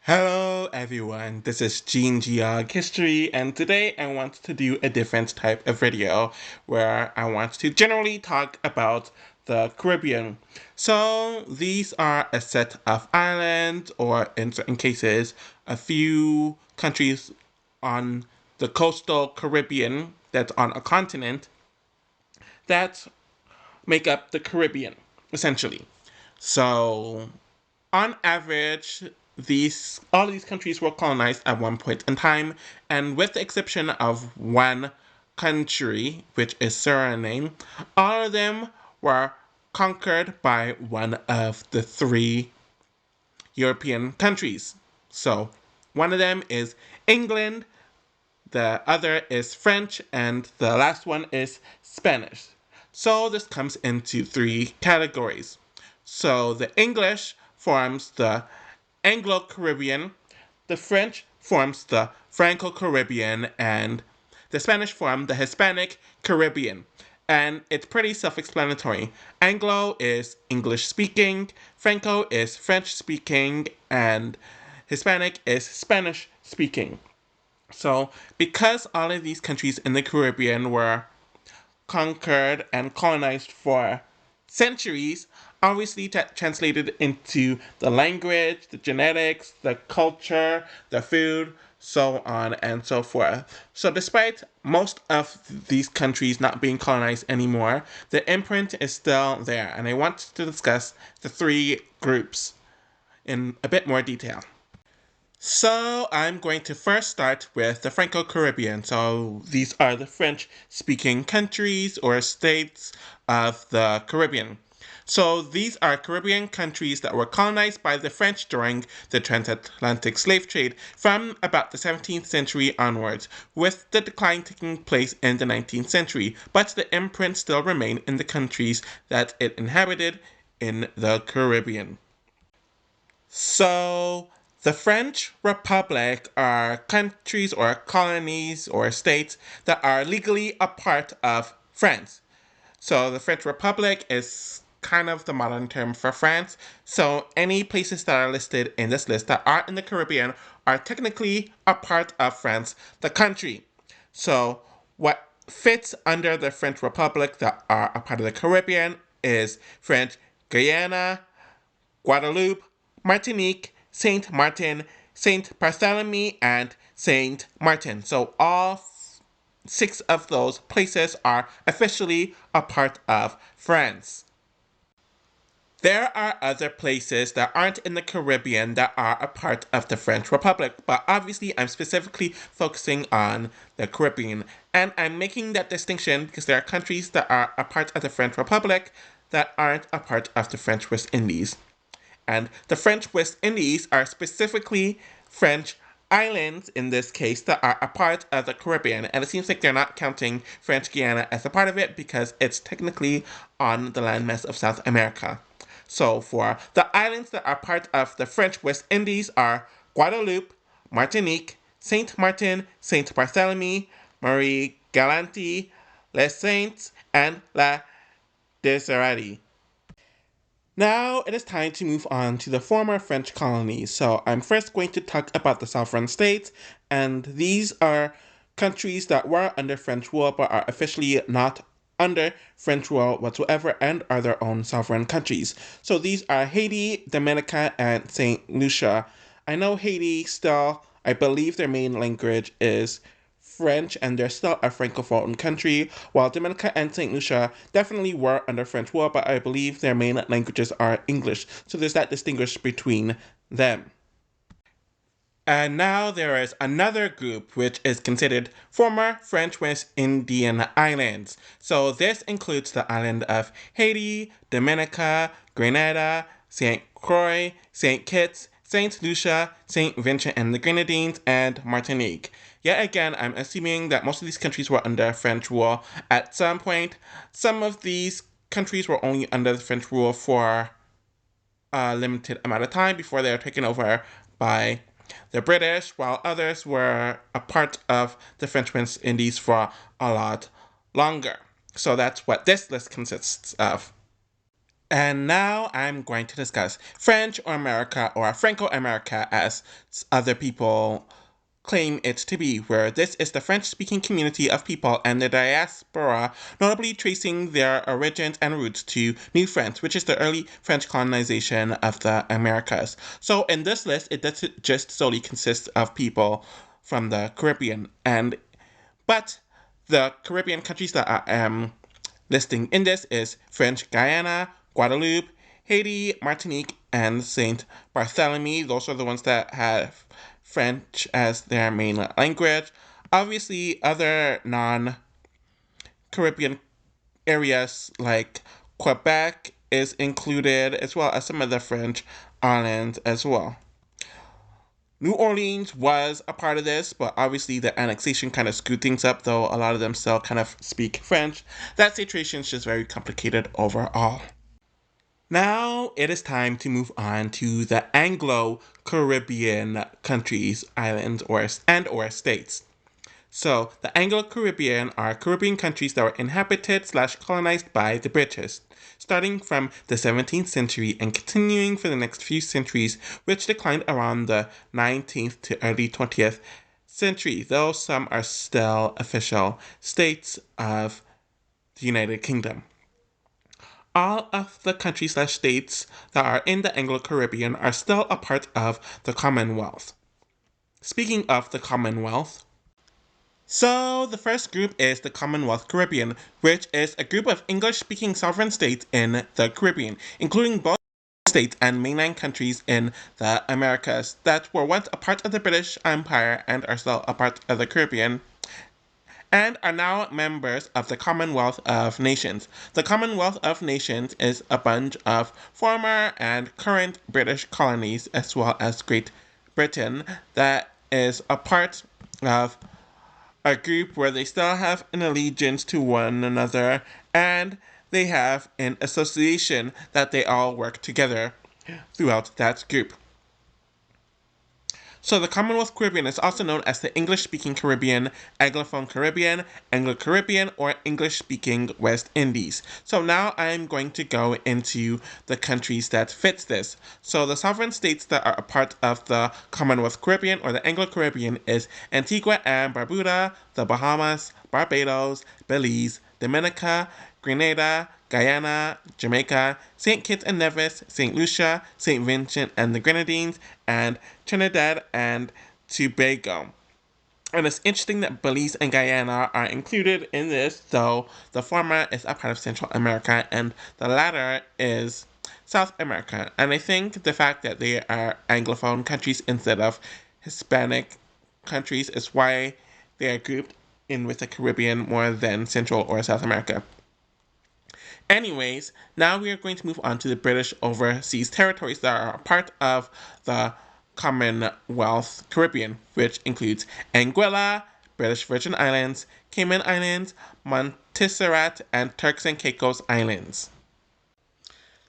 Hello everyone, this is Gene Geog History, and today I want to do a different type of video where I want to generally talk about the Caribbean. So these are a set of islands, or in certain cases, a few countries on the coastal Caribbean that's on a continent that make up the Caribbean, essentially. So on average, these all of these countries were colonized at one point in time, and with the exception of one country, which is Suriname, all of them were conquered by one of the three European countries. So one of them is England, the other is French, and the last one is Spanish. So this comes into three categories. So the English forms the Anglo-Caribbean, the French forms the Franco-Caribbean, and the Spanish form the Hispanic Caribbean. And it's pretty self-explanatory. Anglo is English-speaking, Franco is French-speaking, and Hispanic is Spanish-speaking. So, because all of these countries in the Caribbean were conquered and colonized for centuries, obviously that translated into the language, the genetics, the culture, the food, so on and so forth. So despite most of these countries not being colonized anymore, the imprint is still there, and I want to discuss the three groups in a bit more detail. So I'm going to first start with the Franco-Caribbean. So these are the French-speaking countries or states of the Caribbean. So these are Caribbean countries that were colonized by the French during the transatlantic slave trade from about the 17th century onwards, with the decline taking place in the 19th century, but the imprint still remained in the countries that it inhabited in the Caribbean. So, the French Republic are countries or colonies or states that are legally a part of France. So, the French Republic is kind of the modern term for France. So, any places that are listed in this list that are in the Caribbean are technically a part of France, the country. So, what fits under the French Republic that are a part of the Caribbean is French Guyana, Guadeloupe, Martinique, Saint Martin, Saint Barthélemy, and Saint Martin. So all six of those places are officially a part of France. There are other places that aren't in the Caribbean that are a part of the French Republic, but obviously I'm specifically focusing on the Caribbean. And I'm making that distinction because there are countries that are a part of the French Republic that aren't a part of the French West Indies. And the French West Indies are specifically French islands in this case that are a part of the Caribbean. And it seems like they're not counting French Guiana as a part of it because it's technically on the landmass of South America. So for the islands that are part of the French West Indies are Guadeloupe, Martinique, Saint Martin, Saint Barthélemy, Marie Galante, Les Saints, and La Desirade. Now it is time to move on to the former French colonies. So I'm first going to talk about the sovereign states, and these are countries that were under French rule but are officially not under French rule whatsoever and are their own sovereign countries. So these are Haiti, Dominica, and St. Lucia. I know Haiti still, I believe their main language is French, and they're still a Francophone country, while Dominica and St. Lucia definitely were under French rule, but I believe their main languages are English, so there's that distinguish between them. And now there is another group which is considered former French West Indian islands. So this includes the island of Haiti, Dominica, Grenada, St. Croix, St. Kitts, St. Lucia, St. Vincent and the Grenadines, and Martinique. Yet again, I'm assuming that most of these countries were under French rule at some point. Some of these countries were only under the French rule for a limited amount of time before they were taken over by the British, while others were a part of the French West Indies for a lot longer. So that's what this list consists of. And now I'm going to discuss French or America or Franco-America as other people claim it to be, where this is the French-speaking community of people and the diaspora, notably tracing their origins and roots to New France, which is the early French colonization of the Americas. So in this list, it doesn't just solely consist of people from the Caribbean, but the Caribbean countries that I am listing in this is French Guyana, Guadeloupe, Haiti, Martinique, and Saint Barthélemy. Those are the ones that have French as their main language. Obviously, other non-Caribbean areas like Quebec is included, as well as some of the French islands as well. New Orleans was a part of this, but obviously the annexation kind of screwed things up, though a lot of them still kind of speak French. That situation is just very complicated overall. Now it is time to move on to the Anglo-Caribbean countries, islands, or states. So, the Anglo-Caribbean are Caribbean countries that were inhabited/colonized by the British, starting from the 17th century and continuing for the next few centuries, which declined around the 19th to early 20th century, though some are still official states of the United Kingdom. All of the countries/states that are in the Anglo-Caribbean are still a part of the Commonwealth. Speaking of the Commonwealth, so the first group is the Commonwealth Caribbean, which is a group of English-speaking sovereign states in the Caribbean, including both states and mainland countries in the Americas that were once a part of the British Empire and are still a part of the Caribbean, and are now members of the Commonwealth of Nations. The Commonwealth of Nations is a bunch of former and current British colonies, as well as Great Britain, that is a part of a group where they still have an allegiance to one another, and they have an association that they all work together throughout that group. So the Commonwealth Caribbean is also known as the English-speaking Caribbean, Anglophone Caribbean, Anglo-Caribbean, or English-speaking West Indies. So now I'm going to go into the countries that fits this. So the sovereign states that are a part of the Commonwealth Caribbean or the Anglo-Caribbean is Antigua and Barbuda, the Bahamas, Barbados, Belize, Dominica, Grenada, Guyana, Jamaica, St. Kitts and Nevis, St. Lucia, St. Vincent and the Grenadines, and Trinidad and Tobago. And it's interesting that Belize and Guyana are included in this, though the former is a part of Central America and the latter is South America. And I think the fact that they are Anglophone countries instead of Hispanic countries is why they are grouped in with the Caribbean more than Central or South America. Anyways, now we are going to move on to the British overseas territories that are a part of the Commonwealth Caribbean, which includes Anguilla, British Virgin Islands, Cayman Islands, Montserrat, and Turks and Caicos Islands.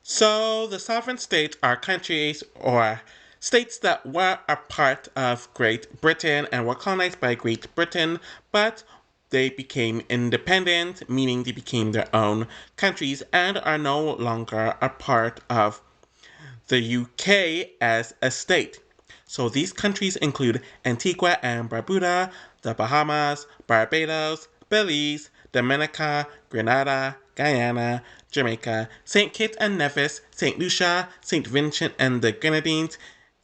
So the sovereign states are countries or states that were a part of Great Britain and were colonized by Great Britain, but they became independent, meaning they became their own countries and are no longer a part of the UK as a state. So these countries include Antigua and Barbuda, the Bahamas, Barbados, Belize, Dominica, Grenada, Guyana, Jamaica, St. Kitts and Nevis, St. Lucia, St. Vincent and the Grenadines,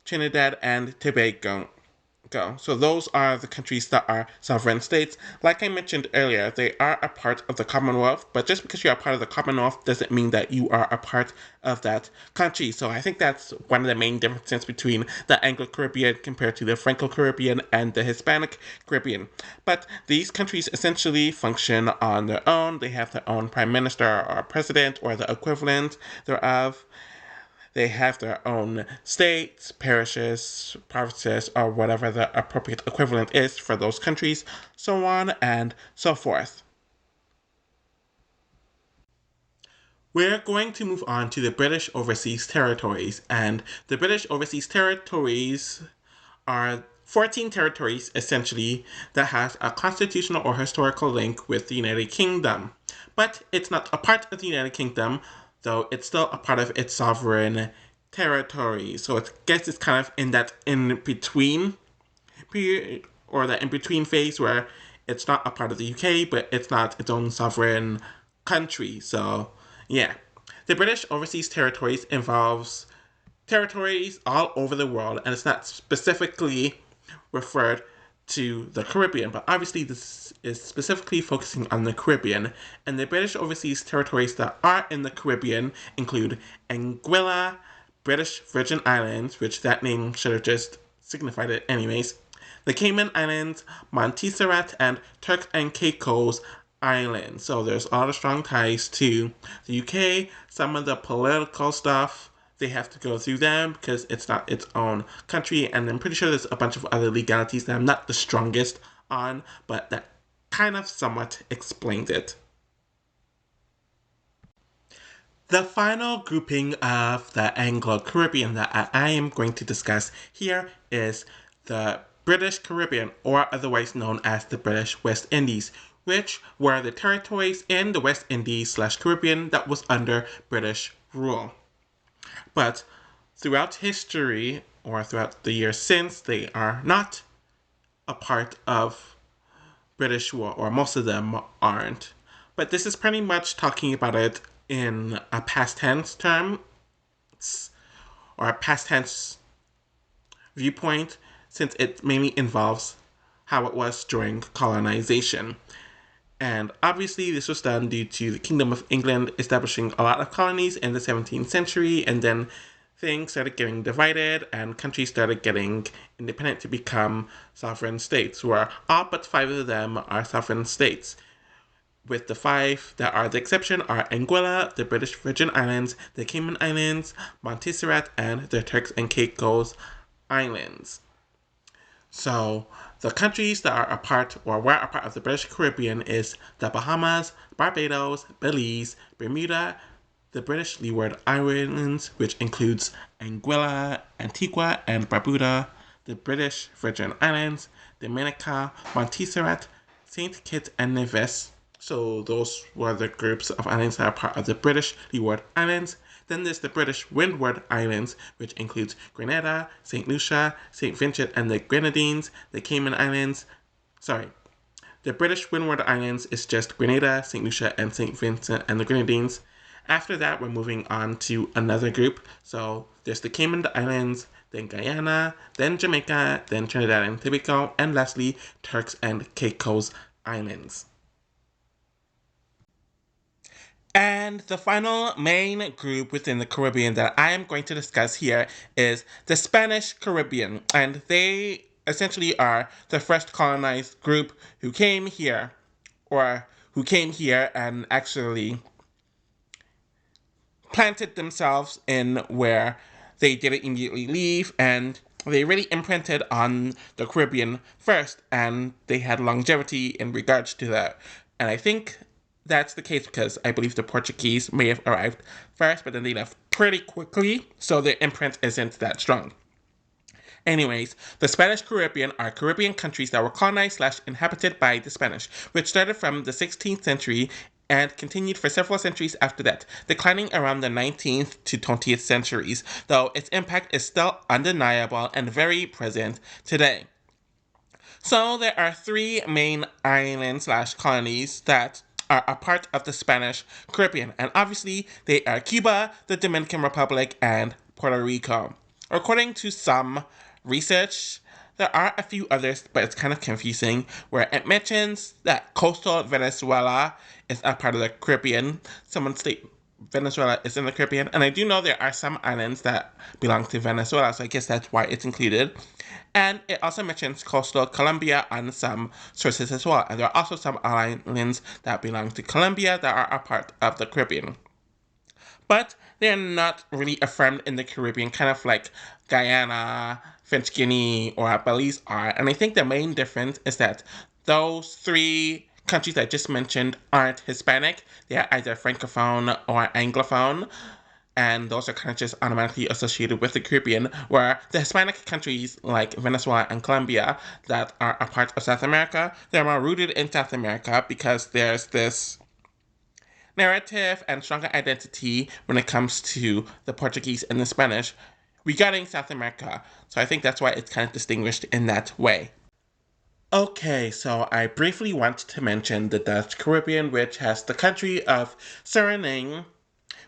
Trinidad and Tobago. So those are the countries that are sovereign states. Like I mentioned earlier, they are a part of the Commonwealth, but just because you are part of the Commonwealth doesn't mean that you are a part of that country. So I think that's one of the main differences between the Anglo-Caribbean compared to the Franco-Caribbean and the Hispanic Caribbean. But these countries essentially function on their own. They have their own prime minister or president or the equivalent thereof. They have their own states, parishes, provinces, or whatever the appropriate equivalent is for those countries, so on and so forth. We're going to move on to the British Overseas Territories, and the British Overseas Territories are 14 territories, essentially, that has a constitutional or historical link with the United Kingdom. But it's not a part of the United Kingdom, though it's still a part of its sovereign territory. So I guess it's kind of in that in between period, or that in between phase where it's not a part of the UK, but it's not its own sovereign country. So, yeah. The British Overseas Territories involves territories all over the world, and it's not specifically referred to the Caribbean, but obviously this is specifically focusing on the Caribbean, and the British Overseas Territories that are in the Caribbean include Anguilla, British Virgin Islands, which that name should have just signified it anyways, the Cayman Islands, Montserrat, and Turks and Caicos Islands. So there's a lot of strong ties to the UK. Some of the political stuff, they have to go through them because it's not its own country. And I'm pretty sure there's a bunch of other legalities that I'm not the strongest on, but that kind of somewhat explains it. The final grouping of the Anglo-Caribbean that I am going to discuss here is the British Caribbean, or otherwise known as the British West Indies, which were the territories in the West Indies/Caribbean that was under British rule. But throughout history, or throughout the years since, they are not a part of British rule, or most of them aren't. But this is pretty much talking about it in a past tense term, or a past tense viewpoint, since it mainly involves how it was during colonization. And obviously, this was done due to the Kingdom of England establishing a lot of colonies in the 17th century, and then things started getting divided, and countries started getting independent to become sovereign states, where all but 5 of them are sovereign states. With the 5 that are the exception are Anguilla, the British Virgin Islands, the Cayman Islands, Montserrat, and the Turks and Caicos Islands. So the countries that are a part, or were a part of the British Caribbean, is the Bahamas, Barbados, Belize, Bermuda, the British Leeward Islands, which includes Anguilla, Antigua, and Barbuda, the British Virgin Islands, Dominica, Montserrat, St. Kitts and Nevis. So those were the groups of islands that are part of the British Leeward Islands. Then there's the British Windward Islands, which includes Grenada, St. Lucia, St. Vincent and the Grenadines, the Cayman Islands. The British Windward Islands is just Grenada, St. Lucia, and St. Vincent and the Grenadines. After that, we're moving on to another group. So there's the Cayman Islands, then Guyana, then Jamaica, then Trinidad and Tobago, and lastly, Turks and Caicos Islands. And the final main group within the Caribbean that I am going to discuss here is the Spanish Caribbean. And they essentially are the first colonized group who came here, or who came here and actually planted themselves in where they didn't immediately leave, and they really imprinted on the Caribbean first, and they had longevity in regards to that. And I think that's the case because I believe the Portuguese may have arrived first, but then they left pretty quickly, so their imprint isn't that strong. Anyways, the Spanish Caribbean are Caribbean countries that were colonized/inhabited by the Spanish, which started from the 16th century and continued for several centuries after that, declining around the 19th to 20th centuries, though its impact is still undeniable and very present today. So there are 3 main islands/colonies that are a part of the Spanish Caribbean, and obviously they are Cuba, the Dominican Republic, and Puerto Rico. According to some research, there are a few others, but it's kind of confusing, where it mentions that coastal Venezuela is a part of the Caribbean. Someone state Venezuela is in the Caribbean, and I do know there are some islands that belong to Venezuela, so I guess that's why it's included. And it also mentions coastal Colombia on some sources as well, and there are also some islands that belong to Colombia that are a part of the Caribbean. But they're not really affirmed in the Caribbean, kind of like Guyana, French Guiana, or Belize are. And I think the main difference is that those 3 countries I just mentioned aren't Hispanic. They are either Francophone or Anglophone. And those are kind of just automatically associated with the Caribbean, where the Hispanic countries like Venezuela and Colombia that are a part of South America, they're more rooted in South America because there's this narrative and stronger identity when it comes to the Portuguese and the Spanish regarding South America. So I think that's why it's kind of distinguished in that way. Okay, so I briefly want to mention the Dutch Caribbean, which has the country of Suriname,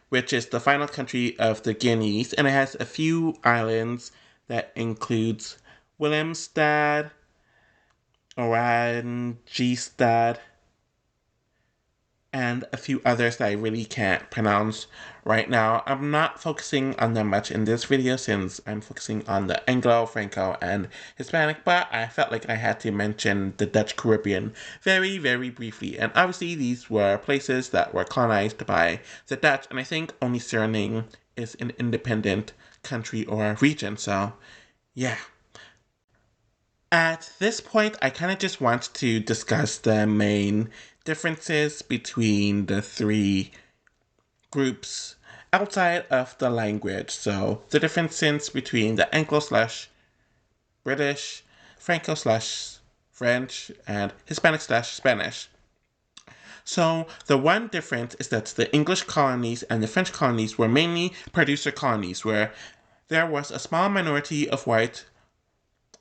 which is the final country of the Guineas, and it has a few islands that includes Willemstad, Orangestad, and a few others that I really can't pronounce right now. I'm not focusing on them much in this video since I'm focusing on the Anglo, Franco, and Hispanic, but I felt like I had to mention the Dutch Caribbean very, very briefly. And obviously these were places that were colonized by the Dutch, and I think only Suriname is an independent country or region, so yeah. At this point, I kind of just want to discuss the main differences between the three groups outside of the language. So, the differences between the Anglo slash British, Franco slash French, and Hispanic slash Spanish. So, the one difference is that the English colonies and the French colonies were mainly producer colonies, where there was a small minority of white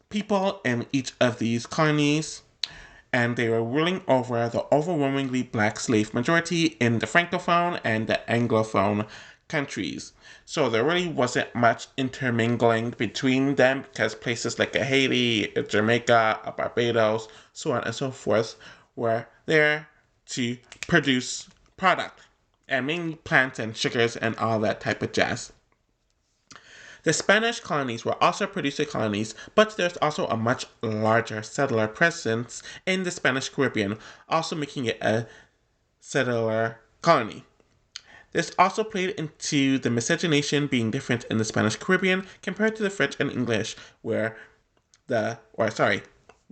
people in each of these colonies, and they were ruling over the overwhelmingly black slave majority in the Francophone and the Anglophone countries. So there really wasn't much intermingling between them because places like Haiti, Jamaica, Barbados, so on and so forth, were there to produce product, and mainly plants and sugars and all that type of jazz. The Spanish colonies were also producer colonies, but there's also a much larger settler presence in the Spanish Caribbean, also making it a settler colony. This also played into the miscegenation being different in the Spanish Caribbean compared to the French and English, the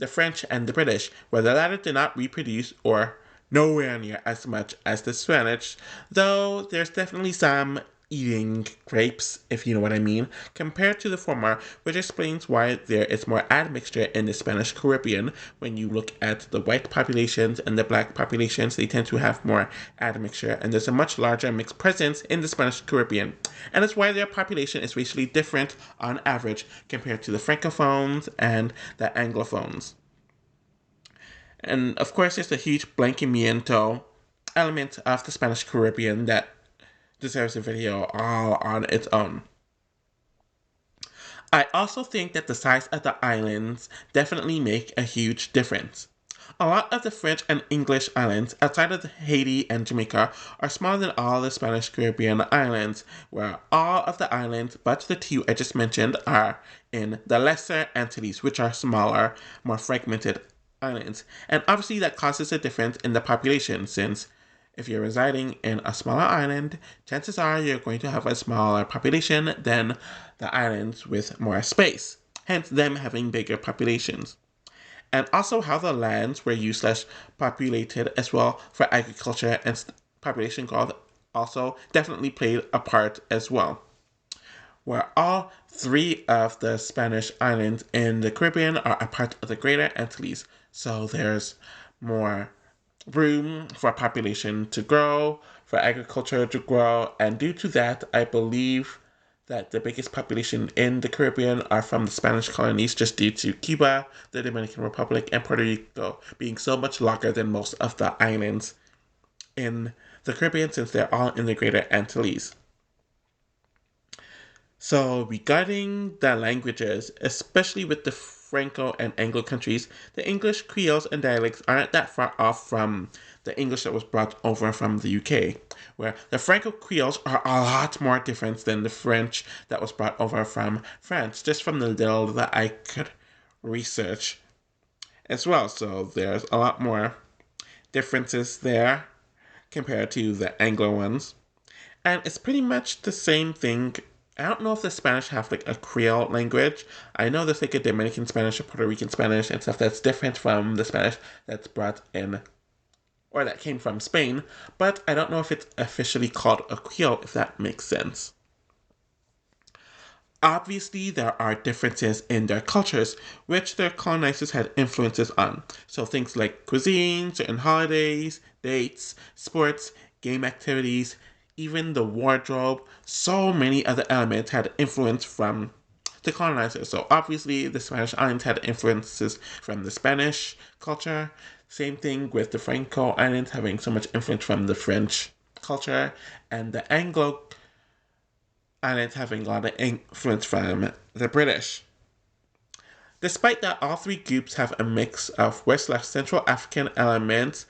French and the British, where the latter did not reproduce or nowhere near as much as the Spanish, though there's definitely some eating grapes, if you know what I mean, compared to the former, which explains why there is more admixture in the Spanish Caribbean. When you look at the white populations and the black populations, they tend to have more admixture, and there's a much larger mixed presence in the Spanish Caribbean. And that's why their population is racially different on average compared to the Francophones and the Anglophones. And of course, there's a huge blanqueamiento element of the Spanish Caribbean that deserves a video all on its own. I also think that the size of the islands definitely make a huge difference. A lot of the French and English islands outside of Haiti and Jamaica are smaller than all the Spanish Caribbean islands, where all of the islands but the two I just mentioned are in the Lesser Antilles, which are smaller, more fragmented islands. And obviously that causes a difference in the population, since if you're residing in a smaller island, chances are you're going to have a smaller population than the islands with more space, hence them having bigger populations. And also how the lands were used slash populated as well for agriculture and population growth also definitely played a part as well. Where all three of the Spanish islands in the Caribbean are a part of the Greater Antilles, so there's more room for population to grow, for agriculture to grow, and due to that, I believe that the biggest population in the Caribbean are from the Spanish colonies, just due to Cuba, the Dominican Republic, and Puerto Rico being so much larger than most of the islands in the Caribbean, since they're all in the Greater Antilles. So regarding the languages, especially with the Franco and Anglo countries, the English, Creoles, and dialects aren't that far off from the English that was brought over from the UK, where the Franco Creoles are a lot more different than the French that was brought over from France, just from the little that I could research as well. So there's a lot more differences there compared to the Anglo ones. And it's pretty much the same thing. I don't know if the Spanish have like a Creole language. I know there's like a Dominican Spanish or Puerto Rican Spanish and stuff that's different from the Spanish that's brought in or that came from Spain, but I don't know if it's officially called a Creole, if that makes sense. Obviously, there are differences in their cultures, which their colonizers had influences on. So things like cuisine, certain holidays, dates, sports, game activities, even the wardrobe. So many other elements had influence from the colonizers. So obviously, the Spanish islands had influences from the Spanish culture. Same thing with the Franco islands having so much influence from the French culture, and the Anglo islands having a lot of influence from the British. Despite that, all three groups have a mix of West/Central African elements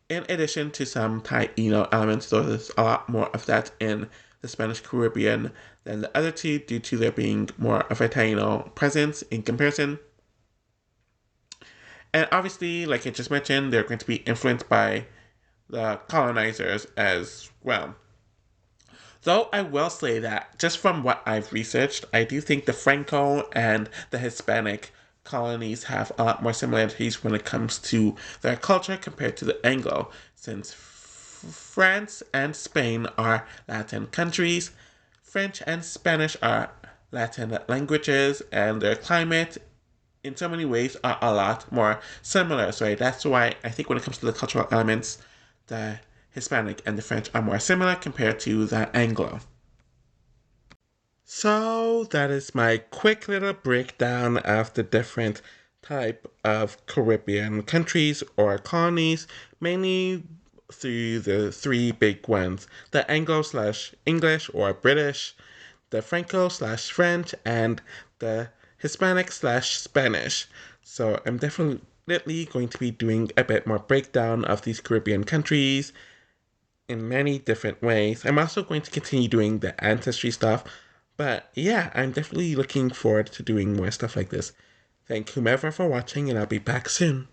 in addition to some Taino elements, though there's a lot more of that in the Spanish Caribbean than the other two due to there being more of a Taino presence in comparison. And obviously, like I just mentioned, they're going to be influenced by the colonizers as well. Though I will say that just from what I've researched, I do think the Franco and the Hispanic colonies have a lot more similarities when it comes to their culture compared to the Anglo, since France and Spain are Latin countries, French and Spanish are Latin languages, and their climate in so many ways are a lot more similar. So that's why I think when it comes to the cultural elements, the Hispanic and the French are more similar compared to the Anglo. So that is my quick little breakdown of the different type of Caribbean countries or colonies, mainly through the three big ones: the Anglo/English or British, the Franco/French, and the Hispanic/Spanish. So I'm definitely going to be doing a bit more breakdown of these Caribbean countries in many different ways. I'm also going to continue doing the ancestry stuff, but yeah, I'm definitely looking forward to doing more stuff like this. Thank whomever for watching, and I'll be back soon.